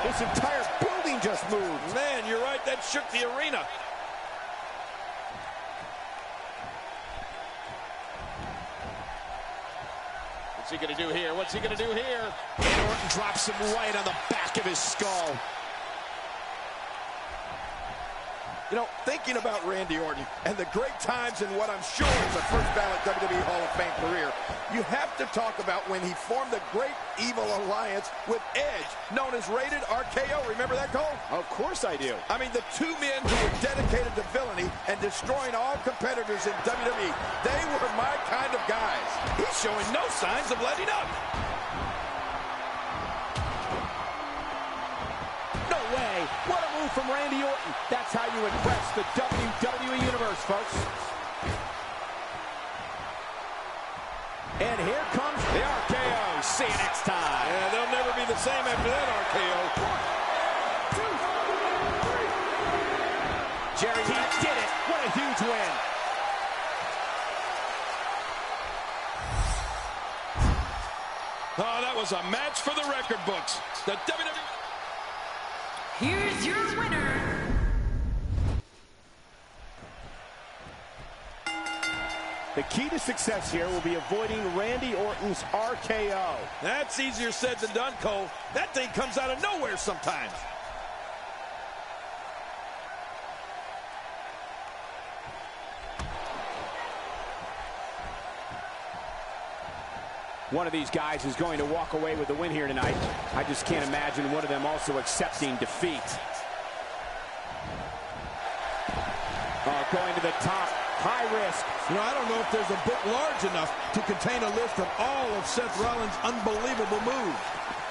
This entire building just moved. Man, you're right. That shook the arena. What's he going to do here? What's he going to do here? And Orton drops him right on the back of his skull. You know, thinking about Randy Orton and the great times in what I'm sure is a first ballot WWE Hall of Fame career, you have to talk about when he formed the Great Evil Alliance with Edge, known as Rated RKO. Remember that, Cole? Of course I do. I mean, the two men who were dedicated to villainy and destroying all competitors in WWE. They were my kind of guys. He's showing no signs of letting up. No way. What a move from Randy Orton. That's how you impress the WWE Universe, folks. And here comes the RKO. See you next time. Yeah, they'll never be the same after that RKO. 1, 2, 3. Jerry, he did it. What a huge win. Oh, that was a match for the record books. The WWE... Here's your winner. The key to success here will be avoiding Randy Orton's RKO. That's easier said than done, Cole. That thing comes out of nowhere sometimes. One of these guys is going to walk away with the win here tonight. I just can't imagine one of them also accepting defeat. Going to the top, high risk. You know, I don't know if there's a book large enough to contain a list of all of Seth Rollins' unbelievable moves.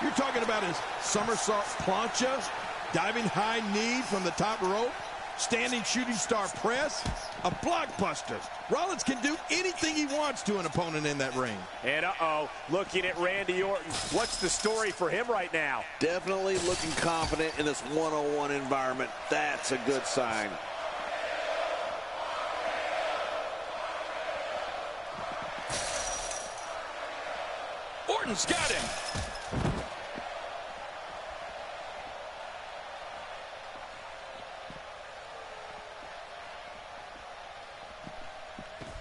You're talking about his somersault plancha, diving high knee from the top rope, standing shooting star press, a blockbuster. Rollins can do anything he wants to an opponent in that ring. And looking at Randy Orton. What's the story for him right now? Definitely looking confident in this one-on-one environment. That's a good sign. Orton's got him.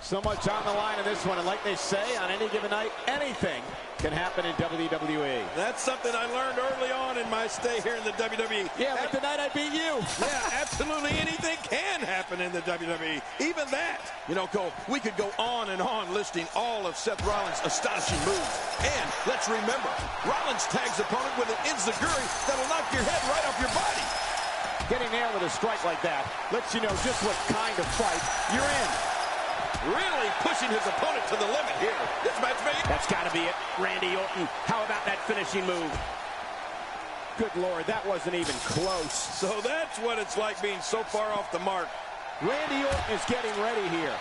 So much on the line in this one, and like they say, on any given night, anything can happen in WWE. That's something I learned early on in my stay here in the WWE. Yeah, like the night I beat you. Yeah, absolutely anything can happen in the WWE. Even that. You know, Cole, we could go on and on listing all of Seth Rollins' astonishing moves. And let's remember, Rollins tags opponent with an enziguri that'll knock your head right off your body. Getting there with a strike like that lets you know just what kind of fight you're in. Really pushing his opponent to the limit here. This match made. That's got to be it. Randy Orton. How about that finishing move? Good Lord, that wasn't even close. So that's what it's like being so far off the mark. Randy Orton is getting ready here.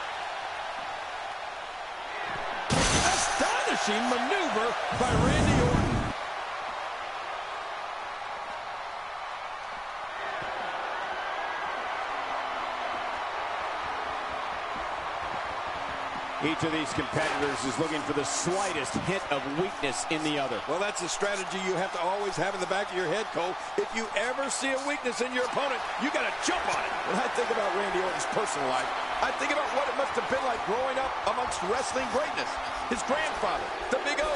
Astonishing maneuver by Randy Orton. Each of these competitors is looking for the slightest hint of weakness in the other. Well, that's a strategy you have to always have in the back of your head, Cole. If you ever see a weakness in your opponent, you got to jump on it. When I think about Randy Orton's personal life, I think about what it must have been like growing up amongst wrestling greatness. His grandfather, the Big O,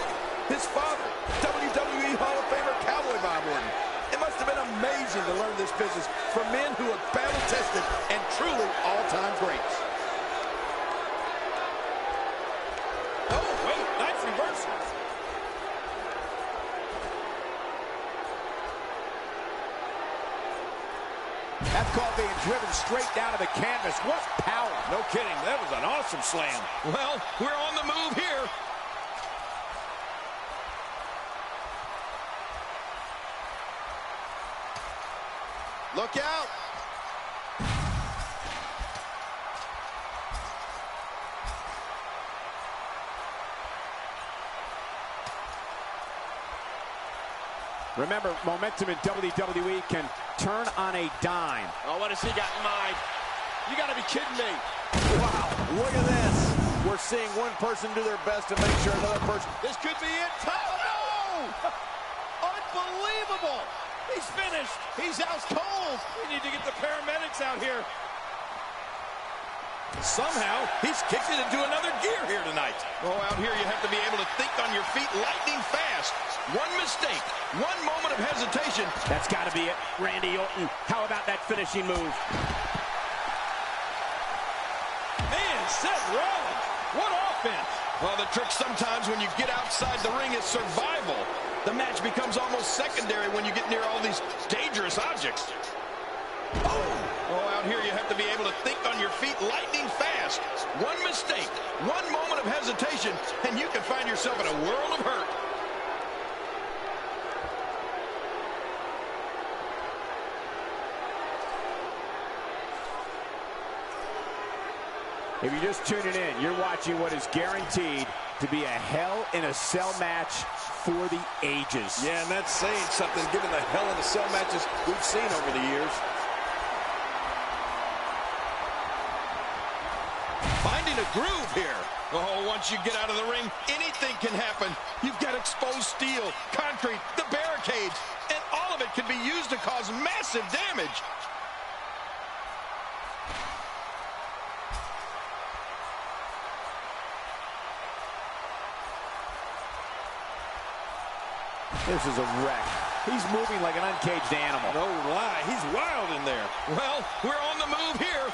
his father, WWE Hall of Famer Cowboy Bob Orton. It must have been amazing to learn this business from men who are battle-tested and truly all-time greats. That's called being driven straight down to the canvas. What power. No kidding. That was an awesome slam. Well, we're on the move here. Look out. Remember, momentum in WWE can turn on a dime. Oh, what has he got in mind? You got to be kidding me. Wow, look at this. We're seeing one person do their best to make sure another person... This could be it. Oh, no! Unbelievable! He's finished. He's out cold. We need to get the paramedics out here. Somehow, he's kicked it into another gear here tonight. Oh, out here you have to be able to think on your feet lightning fast. One mistake, one moment of hesitation. That's got to be it. Randy Orton, how about that finishing move? Man, Seth Rollins, what offense. Well, the trick sometimes when you get outside the ring is survival. The match becomes almost secondary when you get near all these dangerous objects. Oh, out here you have to be able to think on your feet lightning fast. One mistake, one moment of hesitation, and you can find yourself in a world of hurt. If you're just tuning in, you're watching what is guaranteed to be a Hell in a Cell match for the ages. Yeah, and that's saying something given the Hell in a Cell matches we've seen over the years. Finding a groove here. Oh, once you get out of the ring, anything can happen. You've got exposed steel, concrete, the barricades, and all of it can be used to cause massive damage. This is a wreck. He's moving like an uncaged animal. No lie, he's wild in there. Well, we're on the move here.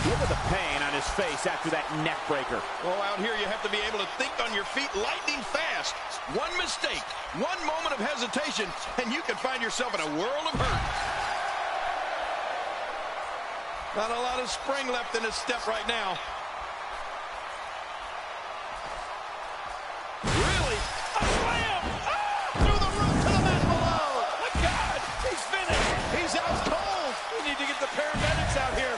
Look at the pain on his face after that neck breaker. Oh, out here you have to be able to think on your feet lightning fast. One mistake, one moment of hesitation, and you can find yourself in a world of hurt. Not a lot of spring left in his step right now. Really? A slam! Ah! Through the roof to the mat below! My God! He's finished! He's out cold! We need to get the paramedics out here.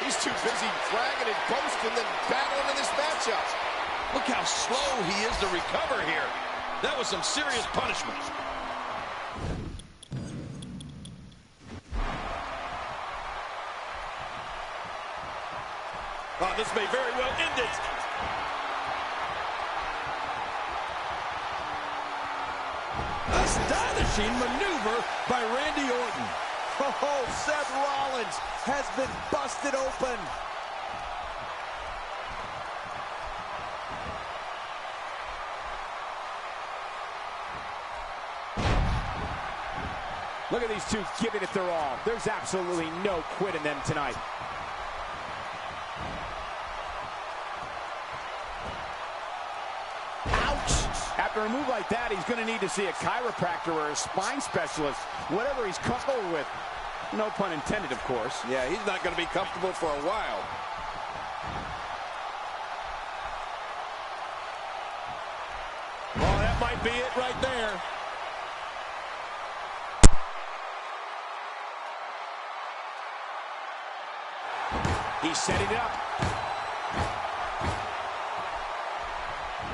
He's too busy bragging and boasting than battling in this matchup. Look how slow he is to recover here. That was some serious punishment. Oh, this may very well end it. Astonishing maneuver by Randy Orton. Oh, Seth Rollins has been busted open. Look at these two giving it their all. There's absolutely no quit in them tonight. After a move like that, he's going to need to see a chiropractor or a spine specialist, whatever he's comfortable with. No pun intended, of course. Yeah, he's not going to be comfortable for a while. Oh, that might be it right there. He's setting it up.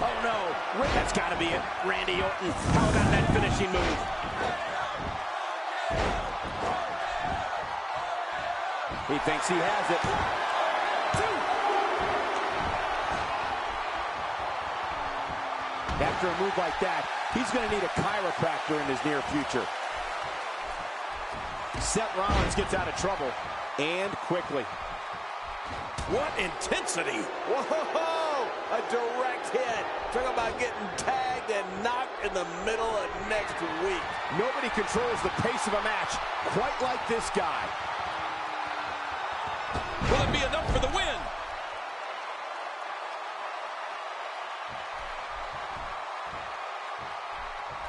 Oh, no. That's got to be it. Randy Orton, how about that finishing move? He thinks he has it. After a move like that, he's going to need a chiropractor in his near future. Seth Rollins gets out of trouble, and quickly. What intensity! Whoa! A direct hit. Talk about getting tagged and knocked in the middle of next week. Nobody controls the pace of a match quite like this guy. Will it be enough for the win?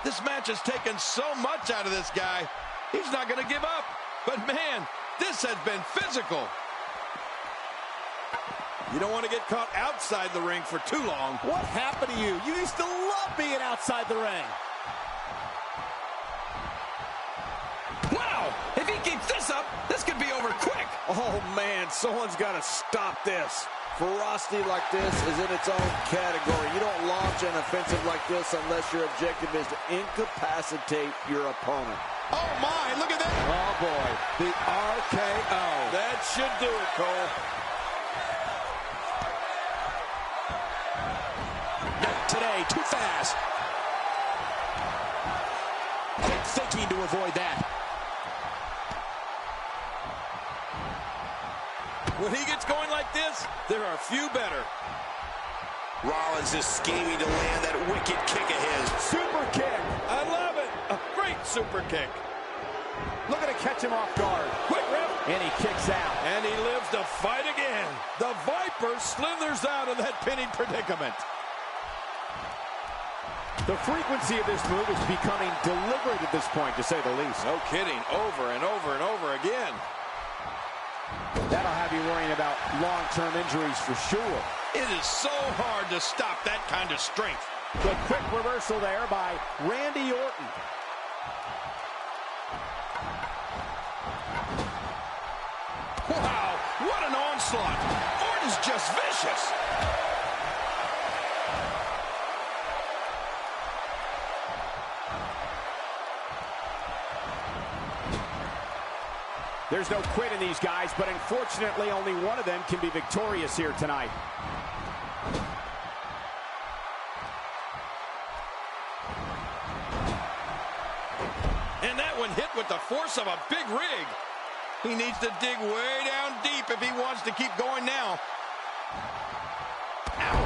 This match has taken so much out of this guy. He's not going to give up. But man, this has been physical. You don't want to get caught outside the ring for too long. What happened to you? You used to love being outside the ring. Wow! If he keeps this up, this could be over quick. Oh, man, someone's got to stop this. Ferocity like this is in its own category. You don't launch an offensive like this unless your objective is to incapacitate your opponent. Oh, my! Look boy, the RKO. That should do it, Cole. Not today, too fast. Quick thinking to avoid that. When he gets going like this, there are few better. Rollins is scheming to land that wicked kick of his. Super kick. I love it. A great super kick. Looking to catch him off guard. Quick rip. And he kicks out. And he lives to fight again. The Viper slithers out of that pinning predicament. The frequency of this move is becoming deliberate at this point, to say the least. No kidding. Over and over and over again. That'll have you worrying about long-term injuries for sure. It is so hard to stop that kind of strength. The quick reversal there by Randy Orton. Wow, what an onslaught. Orton's just vicious. There's no quit in these guys, but unfortunately only one of them can be victorious here tonight. And that one hit with the force of a big rig. He needs to dig way down deep if he wants to keep going now. Ow.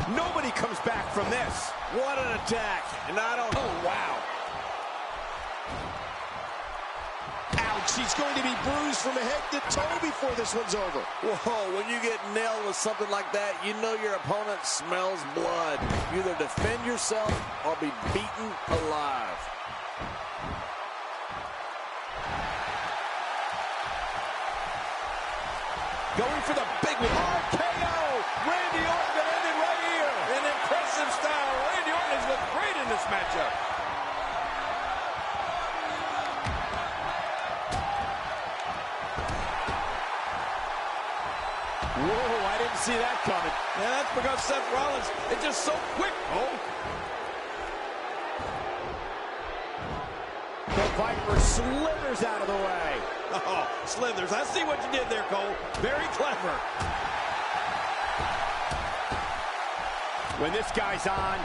Ooh. Nobody comes back from this. What an attack. And I don't... Oh, wow. Ouch, he's going to be bruised from head to toe before this one's over. Whoa, when you get nailed with something like that, you know your opponent smells blood. You either defend yourself or be beaten alive. Going for the big one. RKO! Randy Orton that ended right here. In impressive style, Randy Orton has looked great in this matchup. Whoa, I didn't see that coming. Yeah, that's because Seth Rollins is just so quick, Cole. The Viper slithers out of the way. Oh, slithers. I see what you did there, Cole. Very clever. When this guy's on,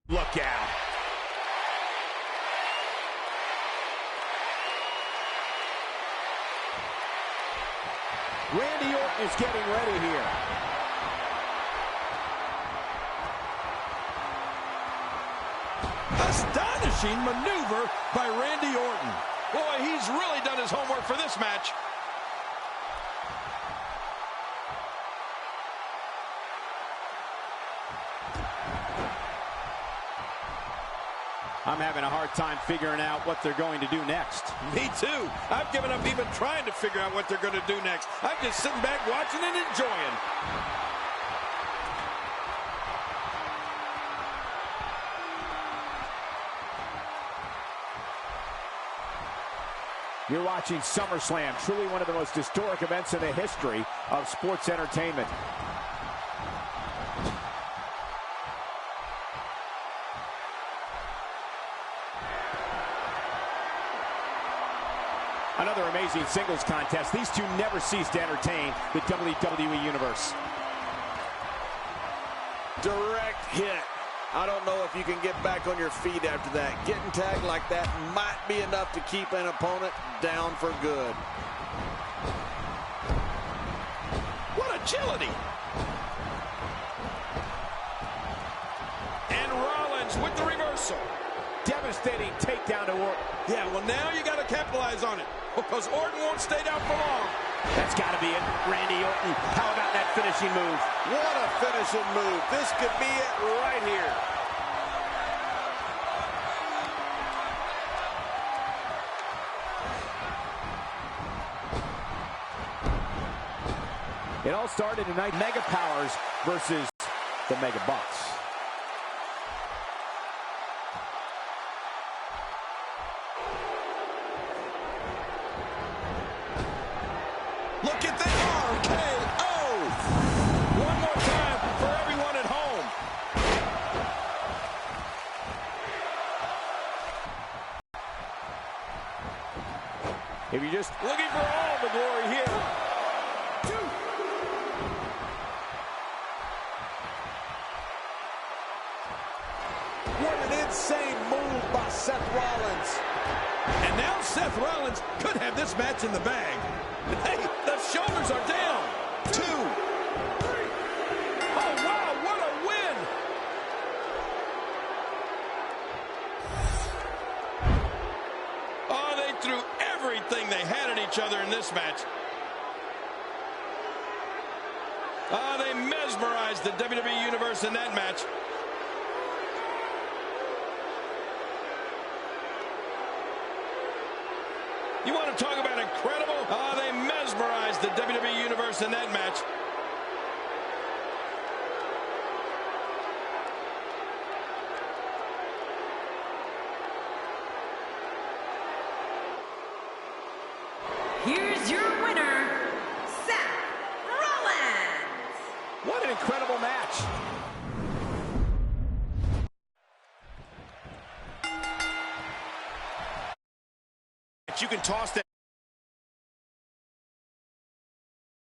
look out. Randy Orton is getting ready here. Astonishing maneuver by Randy Orton. Boy, he's really done his homework for this match. I'm having a hard time figuring out what they're going to do next. Me too. I've given up even trying to figure out what they're going to do next. I'm just sitting back watching and enjoying. You're watching SummerSlam, truly one of the most historic events in the history of sports entertainment. Another amazing singles contest. These two never cease to entertain the WWE Universe. Direct hit. I don't know if you can get back on your feet after that. Getting tagged like that might be enough to keep an opponent down for good. What agility! And Rollins with the reversal. Devastating takedown to Orton. Yeah, well, now you got to capitalize on it because Orton won't stay down for long. That's got to be it. Randy Orton. How about that finishing move? What a finishing move. This could be it right here. It all started tonight. Mega Powers versus the Mega Bucks. Look at the RKO! One more time for everyone at home. If you just looking for all the glory here. What an insane move by Seth Rollins. And now Seth Rollins could have this match in the bag. Hey, the shoulders are down. 2. Oh, wow, what a win. Oh, they threw everything they had at each other in this match. Oh, they mesmerized the WWE Universe in that match. You want to talk about incredible? Oh, they mesmerized the WWE Universe in that match. Here's your winner, Seth Rollins. what an incredible match. You can toss that.